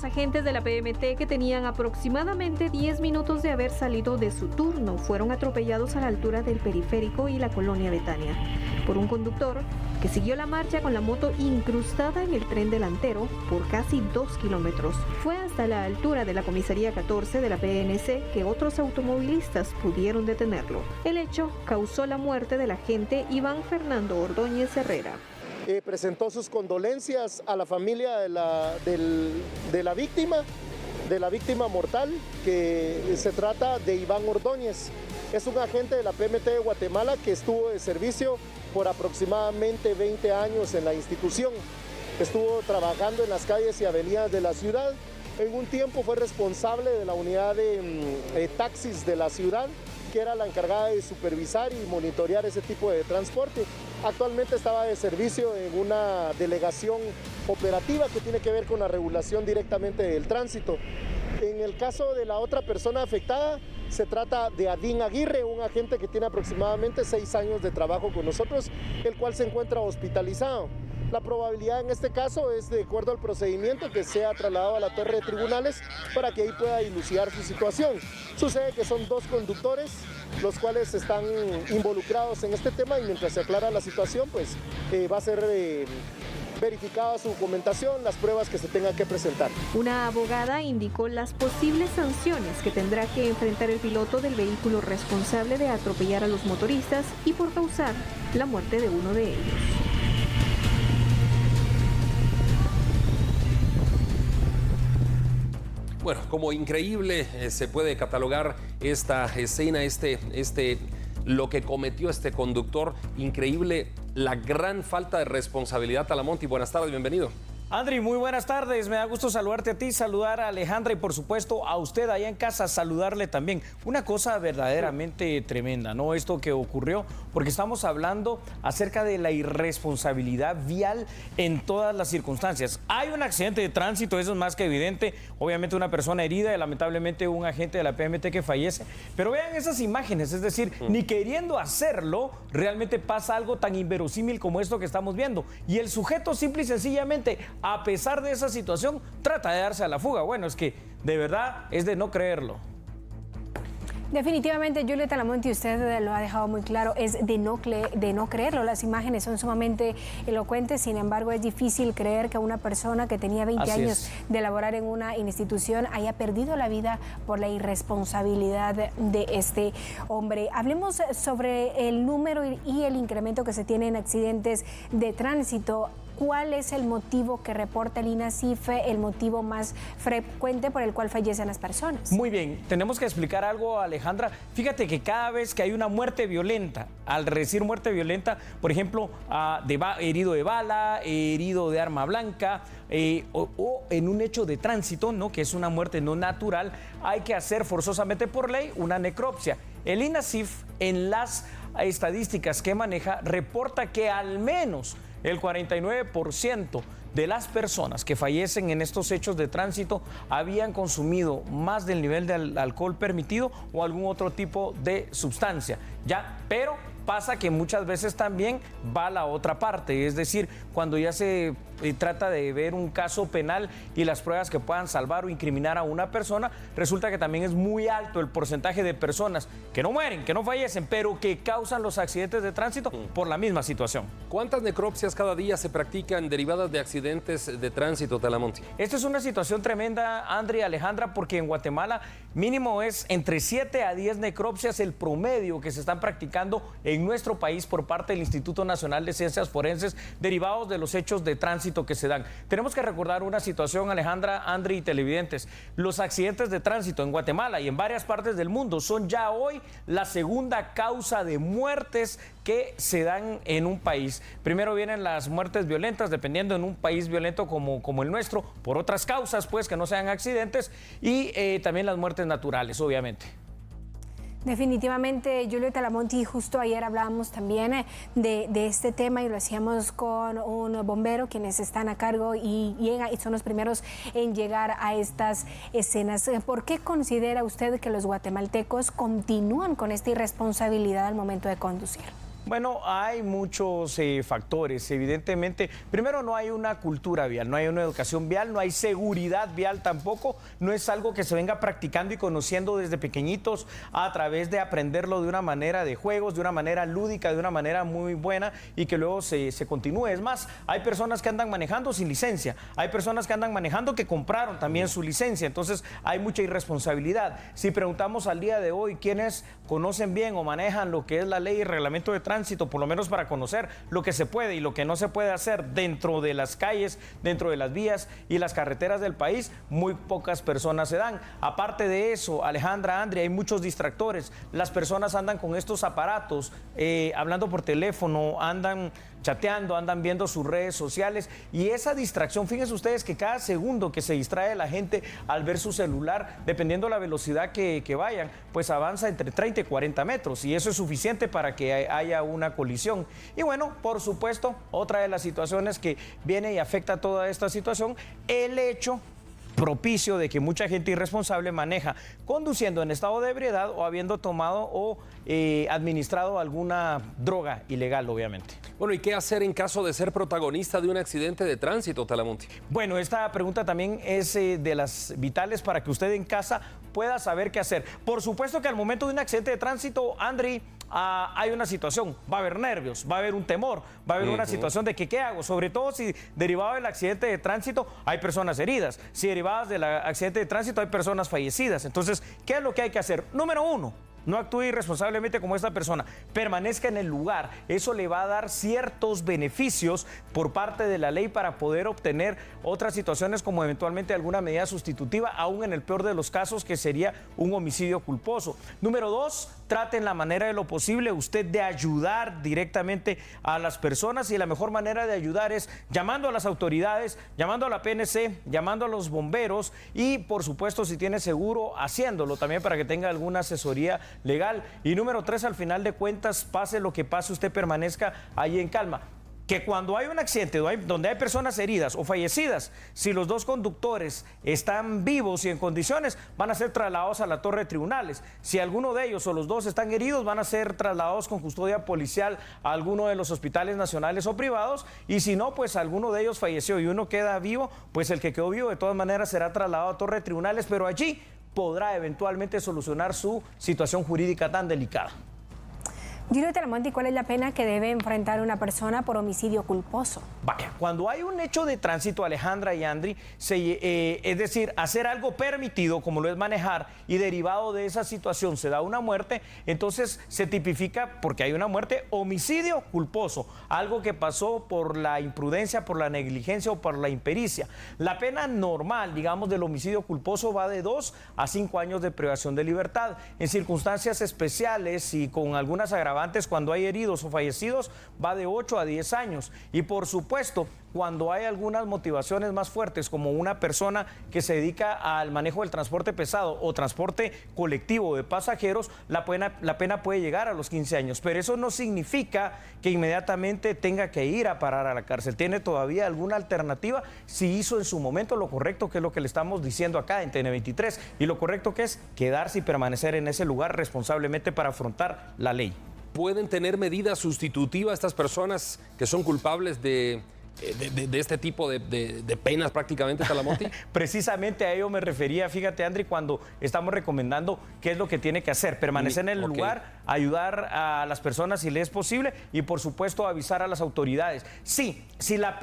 Los agentes de la PMT, que tenían aproximadamente 10 minutos de haber salido de su turno, fueron atropellados a la altura del Periférico y la Colonia Betania por un conductor que siguió la marcha con la moto incrustada en el tren delantero por casi 2 kilómetros. Fue hasta la altura de la comisaría 14 de la PNC que otros automovilistas pudieron detenerlo. El hecho causó la muerte del agente Iván Fernando Ordóñez Herrera. Presentó sus condolencias a la familia de la víctima mortal, que se trata de Iván Ordóñez. Es un agente de la PMT de Guatemala que estuvo de servicio por aproximadamente 20 años en la institución. Estuvo trabajando en las calles y avenidas de la ciudad. En un tiempo fue responsable de la unidad de taxis de la ciudad, que era la encargada de supervisar y monitorear ese tipo de transporte. Actualmente estaba de servicio en una delegación operativa que tiene que ver con la regulación directamente del tránsito. En el caso de la otra persona afectada, se trata de Adín Aguirre, un agente que tiene aproximadamente 6 años de trabajo con nosotros, el cual se encuentra hospitalizado. La probabilidad en este caso es, de acuerdo al procedimiento, que sea trasladado a la torre de tribunales para que ahí pueda dilucidar su situación. Sucede que son 2 conductores los cuales están involucrados en este tema, y mientras se aclara la situación, pues va a ser verificada su documentación, las pruebas que se tengan que presentar. Una abogada indicó las posibles sanciones que tendrá que enfrentar el piloto del vehículo responsable de atropellar a los motoristas y por causar la muerte de uno de ellos. Bueno, como increíble se puede catalogar esta escena, lo que cometió este conductor. Increíble la gran falta de responsabilidad. Talamonti, buenas tardes, bienvenido. Andri, muy buenas tardes, me da gusto saludarte a ti, saludar a Alejandra y por supuesto a usted allá en casa, saludarle también. Una cosa verdaderamente tremenda, ¿no? Esto que ocurrió, porque estamos hablando acerca de la irresponsabilidad vial en todas las circunstancias. Hay un accidente de tránsito, eso es más que evidente, obviamente una persona herida y lamentablemente un agente de la PMT que fallece, pero vean esas imágenes, es decir, ni queriendo hacerlo, realmente pasa algo tan inverosímil como esto que estamos viendo. Y el sujeto simple y sencillamente, a pesar de esa situación, trata de darse a la fuga. Bueno, es que de verdad es de no creerlo. Definitivamente, Juliet Talamonti, usted lo ha dejado muy claro, es de no creerlo. Las imágenes son sumamente elocuentes, sin embargo es difícil creer que una persona que tenía 20 años de laborar en una institución haya perdido la vida por la irresponsabilidad de este hombre. Hablemos sobre el número y el incremento que se tiene en accidentes de tránsito. ¿Cuál es el motivo que reporta el INASIF, el motivo más frecuente por el cual fallecen las personas? Muy bien, tenemos que explicar algo, Alejandra. Fíjate que cada vez que hay una muerte violenta, al decir muerte violenta, por ejemplo, herido de bala, herido de arma blanca, o en un hecho de tránsito, ¿no?, que es una muerte no natural, hay que hacer forzosamente por ley una necropsia. El INASIF, en las estadísticas que maneja, reporta que al menos el 49% de las personas que fallecen en estos hechos de tránsito habían consumido más del nivel de alcohol permitido o algún otro tipo de sustancia, ¿ya? Pero pasa que muchas veces también va la otra parte, es decir, cuando ya se trata de ver un caso penal y las pruebas que puedan salvar o incriminar a una persona, resulta que también es muy alto el porcentaje de personas que no mueren, que no fallecen, pero que causan los accidentes de tránsito por la misma situación. ¿Cuántas necropsias cada día se practican derivadas de accidentes de tránsito, Talamonti? Esta es una situación tremenda, Andri y Alejandra, porque en Guatemala mínimo es entre 7 a 10 necropsias el promedio que se están practicando en nuestro país por parte del Instituto Nacional de Ciencias Forenses derivados de los hechos de tránsito que se dan. Tenemos que recordar una situación, Alejandra, Andri y televidentes. Los accidentes de tránsito en Guatemala y en varias partes del mundo son ya hoy la segunda causa de muertes que se dan en un país. Primero vienen las muertes violentas, dependiendo en un país violento como el nuestro, por otras causas, pues, que no sean accidentes, y también las muertes naturales, obviamente. Definitivamente, Juliet Talamonti, justo ayer hablábamos también de este tema y lo hacíamos con un bombero, quienes están a cargo y son los primeros en llegar a estas escenas. ¿Por qué considera usted que los guatemaltecos continúan con esta irresponsabilidad al momento de conducir? Bueno, hay muchos factores, evidentemente. Primero, no hay una cultura vial, no hay una educación vial, no hay seguridad vial tampoco. No es algo que se venga practicando y conociendo desde pequeñitos a través de aprenderlo de una manera de juegos, de una manera lúdica, de una manera muy buena y que luego se continúe. Es más, hay personas que andan manejando sin licencia, hay personas que andan manejando que compraron también su licencia, entonces hay mucha irresponsabilidad. Si preguntamos al día de hoy quiénes conocen bien o manejan lo que es la ley y reglamento de tránsito, por lo menos para conocer lo que se puede y lo que no se puede hacer dentro de las calles, dentro de las vías y las carreteras del país, muy pocas personas se dan. Aparte de eso, Alejandra, Andrea, hay muchos distractores. Las personas andan con estos aparatos, hablando por teléfono, andan chateando, andan viendo sus redes sociales y esa distracción, fíjense ustedes que cada segundo que se distrae la gente al ver su celular, dependiendo de la velocidad que vayan, pues avanza entre 30 y 40 metros y eso es suficiente para que haya una colisión. Y bueno, por supuesto, otra de las situaciones que viene y afecta toda esta situación, el hecho propicio de que mucha gente irresponsable maneja conduciendo en estado de ebriedad o habiendo tomado o administrado alguna droga ilegal, obviamente. Bueno, ¿y qué hacer en caso de ser protagonista de un accidente de tránsito, Talamonte? Bueno, esta pregunta también es de las vitales para que usted en casa pueda saber qué hacer. Por supuesto que al momento de un accidente de tránsito, Andri, hay una situación, va a haber nervios, va a haber un temor, va a haber una situación de que qué hago, sobre todo si derivado del accidente de tránsito hay personas heridas, si derivadas del accidente de tránsito hay personas fallecidas. Entonces, ¿qué es lo que hay que hacer? Número uno, no actúe irresponsablemente como esta persona, permanezca en el lugar. Eso le va a dar ciertos beneficios por parte de la ley para poder obtener otras situaciones como eventualmente alguna medida sustitutiva, aún en el peor de los casos que sería un homicidio culposo. Número dos, trate en la manera de lo posible usted de ayudar directamente a las personas y la mejor manera de ayudar es llamando a las autoridades, llamando a la PNC, llamando a los bomberos y por supuesto si tiene seguro haciéndolo también para que tenga alguna asesoría legal. Y número tres, al final de cuentas, pase lo que pase, usted permanezca ahí en calma. Que cuando hay un accidente donde hay personas heridas o fallecidas, si los dos conductores están vivos y en condiciones, van a ser trasladados a la torre de tribunales. Si alguno de ellos o los dos están heridos, van a ser trasladados con custodia policial a alguno de los hospitales nacionales o privados. Y si no, pues alguno de ellos falleció y uno queda vivo, pues el que quedó vivo de todas maneras será trasladado a torre de tribunales, pero allí podrá eventualmente solucionar su situación jurídica tan delicada. Gino Talamonte, ¿cuál es la pena que debe enfrentar una persona por homicidio culposo? Vaya, cuando hay un hecho de tránsito, Alejandra y Andri, es decir, hacer algo permitido, como lo es manejar, y derivado de esa situación se da una muerte, entonces se tipifica, porque hay una muerte, homicidio culposo, algo que pasó por la imprudencia, por la negligencia o por la impericia. La pena normal, digamos, del homicidio culposo va de 2 a 5 años de privación de libertad. En circunstancias especiales y con algunas agravantes, cuando hay heridos o fallecidos, va de 8 a 10 años. Y por supuesto, cuando hay algunas motivaciones más fuertes, como una persona que se dedica al manejo del transporte pesado o transporte colectivo de pasajeros, la pena puede llegar a los 15 años. Pero eso no significa que inmediatamente tenga que ir a parar a la cárcel. Tiene todavía alguna alternativa si hizo en su momento lo correcto, que es lo que le estamos diciendo acá en TN23. Y lo correcto que es quedarse y permanecer en ese lugar responsablemente para afrontar la ley. ¿Pueden tener medidas sustitutivas estas personas que son culpables de este tipo de penas prácticamente, Talamonte? Precisamente a ello me refería, fíjate, Andri, cuando estamos recomendando qué es lo que tiene que hacer, permanecer en el lugar, ayudar a las personas si le es posible y por supuesto avisar a las autoridades. Sí,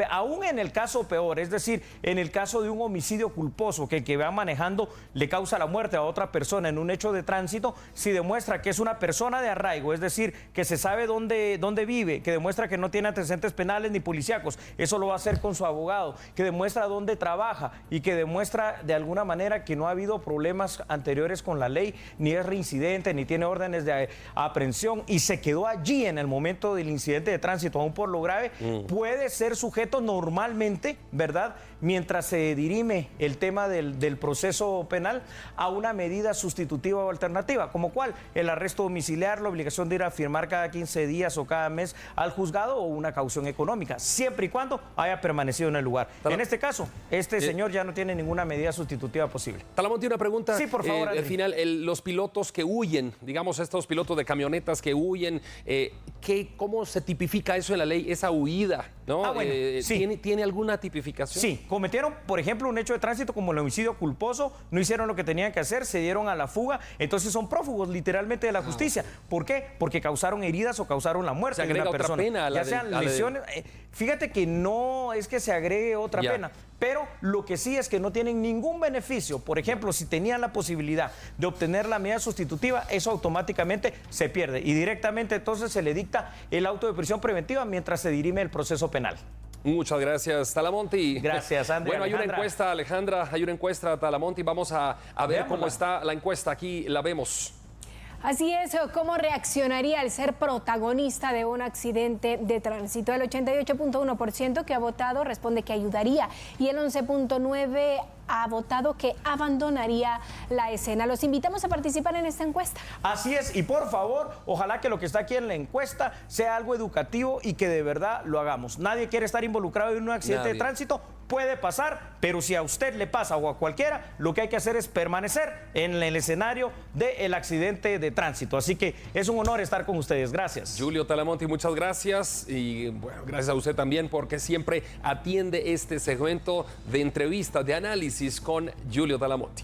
aún en el caso peor, es decir, en el caso de un homicidio culposo, que el que va manejando le causa la muerte a otra persona en un hecho de tránsito, si demuestra que es una persona de arraigo, es decir, que se sabe dónde vive, que demuestra que no tiene antecedentes penales ni policíacos, eso lo va a hacer con su abogado, que demuestra dónde trabaja y que demuestra de alguna manera que no ha habido problemas anteriores con la ley, ni es reincidente, ni tiene órdenes de aprehensión y se quedó allí en el momento del incidente de tránsito, aún por lo grave, puede ser sujeto normalmente, ¿verdad?, mientras se dirime el tema del proceso penal, a una medida sustitutiva o alternativa, como cuál, el arresto domiciliar, la obligación de ir a firmar cada 15 días o cada mes al juzgado o una caución económica, siempre y cuando haya permanecido en el lugar. En este caso, este señor ya no tiene ninguna medida sustitutiva posible. Talamonte, una pregunta. Sí, por favor, al final, los pilotos que huyen, digamos estos pilotos de camionetas que huyen. ¿Cómo se tipifica eso en la ley, esa huida? ¿No? Bueno, sí. ¿Tiene alguna tipificación? Sí, cometieron, por ejemplo, un hecho de tránsito como el homicidio culposo, no hicieron lo que tenían que hacer, se dieron a la fuga, entonces son prófugos literalmente de la justicia. ¿Por qué? Porque causaron heridas o causaron la muerte de una persona. Otra pena a la ya sean lesiones. Fíjate que no es que se agregue otra pena, pero lo que sí es que no tienen ningún beneficio. Por ejemplo, si tenían la posibilidad de obtener la medida sustitutiva, eso automáticamente se pierde y directamente entonces se le dicta el auto de prisión preventiva mientras se dirime el proceso penal. Muchas gracias, Talamonte. Gracias, Andrea. Bueno, hay una encuesta, Alejandra, hay una encuesta, Talamonte. Vamos a ver cómo está la encuesta. Aquí la vemos. Así es, ¿cómo reaccionaría al ser protagonista de un accidente de tránsito? El 88.1% que ha votado responde que ayudaría y el 11.9% ha votado que abandonaría la escena. Los invitamos a participar en esta encuesta. Así es, y por favor, ojalá que lo que está aquí en la encuesta sea algo educativo y que de verdad lo hagamos. Nadie quiere estar involucrado en un accidente de tránsito, puede pasar, pero si a usted le pasa o a cualquiera, lo que hay que hacer es permanecer en el escenario del accidente de tránsito. Así que es un honor estar con ustedes. Gracias. Julio Talamonte, muchas gracias. Y bueno, gracias a usted también porque siempre atiende este segmento de entrevistas, de análisis con Julio Talamonte.